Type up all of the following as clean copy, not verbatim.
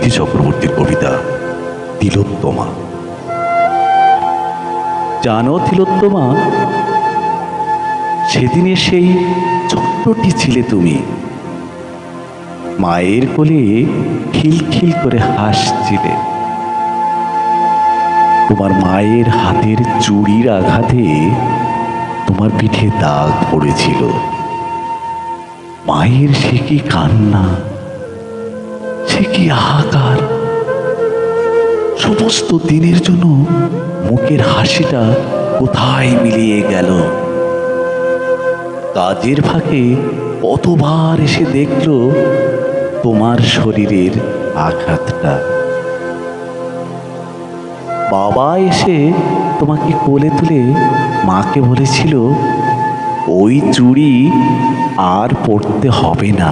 বৃদ্ধি চক্রবর্তীর কবিতা তিলোত্তমা। জানো তিলোত্তমা, সেদিনে সেই ছোট্টটি ছিলে তুমি, মায়ের কোলে খিলখিল করে হাসছিলে। তোমার মায়ের হাতের চুড়ির আঘাতে তোমার পিঠে দাগ পড়েছিল। মায়ের সে কি কান্না, সে কি হাহাকার! সমস্ত দিনের জন্য মুখের হাসিটা কোথায় মিলিয়ে গেল। কাজের ফাঁকে কতবার এসে দেখলো তোমার শরীরের আঘাতটা। বাবা এসে তোমাকে কোলে তুলে মাকে বলেছিল, ওই চুড়ি আর পড়তে হবে না।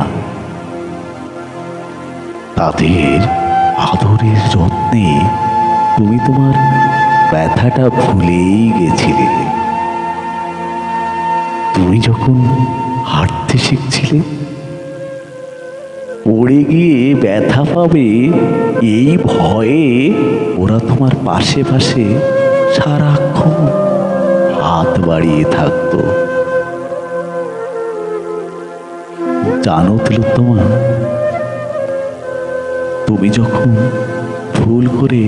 তাদের আদরের যত্নে তুমি তোমার ব্যথাটা ভুলেই গেছিলে। তুমি যখন হাঁটতে শিখছিলে, পড়ে গিয়ে ব্যথা পাবে এই ভয়ে ওরা তোমার পাশে পাশে সারাক্ষণ হাত বাড়িয়ে থাকতো। জানো তিলোত্তমা, তুমি যখন ভুল করে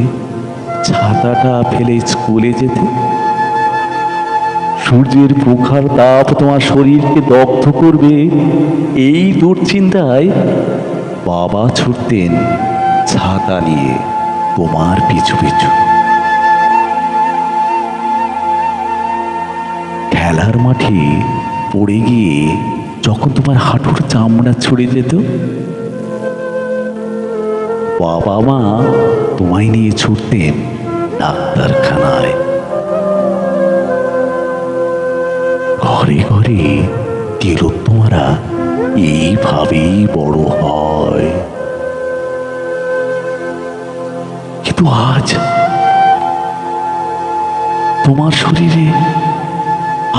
ছাতাটা ফেলে স্কুলে যেতে, সূর্যের প্রখর তাপ তোমার শরীরকে দগ্ধ করবে এই দুশ্চিন্তায় বাবা ছুটতেন ছাতা নিয়ে তোমার পিছু পিছু। খেলার মাঠে পড়ে গিয়ে যখন তোমার হাঁটুর চামড়া ছুড়ে যেত, বাবা মা তোমায় নিয়ে ছুটতেন ডাক্তারখানায়। ঘরে ঘরে তিলোত্তমারা এইভাবেই বড় হয়। কিন্তু আজ তোমার শরীরে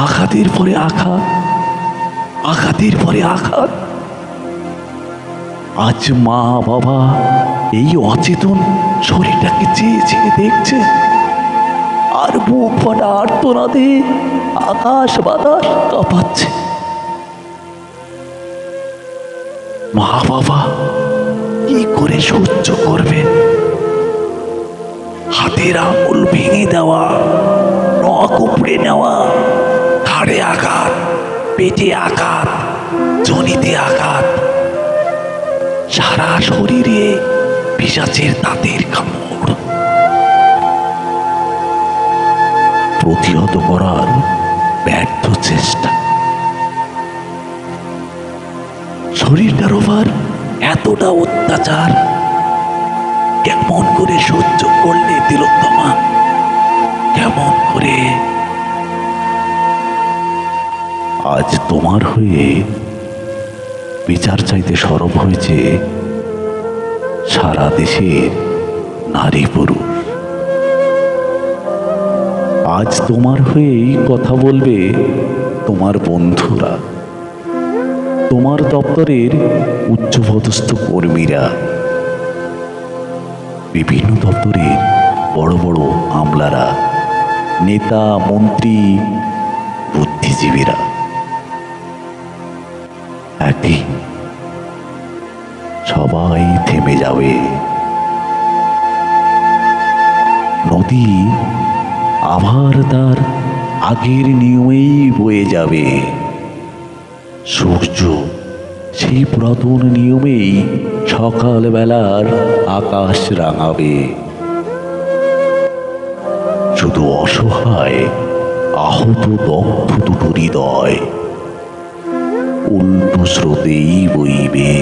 আঘাতের পরে আঘাত, আঘাতের পরে আঘাত। আজ মা বাবা এই অচেতন শরীরটাকে চেয়ে চেয়ে দেখছে, আর বুক ফাটা আর্তনাদে আকাশ বাতাস কাঁপাচ্ছে। মা বাবা কি করে সহ্য করবেন? হাতের আঙুল ভেঙে দেওয়া, নখ উপড়ে নেওয়া, ঘাড়ে আঘাত, পেটে আঘাত, জনিতে আঘাত, সারা শরীরে পিশাচের দাঁতের কামড়। প্রতিহত করার ব্যর্থ চেষ্টা। শরীরটার ওপর এতটা অত্যাচার কেমন করে সহ্য করলে তিলোত্তমা? কেমন করে? আজ তোমার হয়ে বিচার চাইতে সরব হয়েছে সারা দেশের নারী পুরুষ। আজ তোমার হয়েই কথা বলবে তোমার বন্ধুরা, তোমার দপ্তরের উচ্চপদস্থ কর্মীরা, বিভিন্ন দপ্তরের বড় বড় আমলারা, নেতা মন্ত্রী, বুদ্ধিজীবীরা। একদিন সবাই থেমে যাবে। নদী আবার তার আগের নিয়মেই বয়ে যাবে। সূর্য সেই পুরাতন নিয়মেই সকালবেলার আকাশ রাঙাবে। শুধু অসহায় আহত দগ্ধ দুটো হৃদয় উল্টো স্রোতেই বইবে।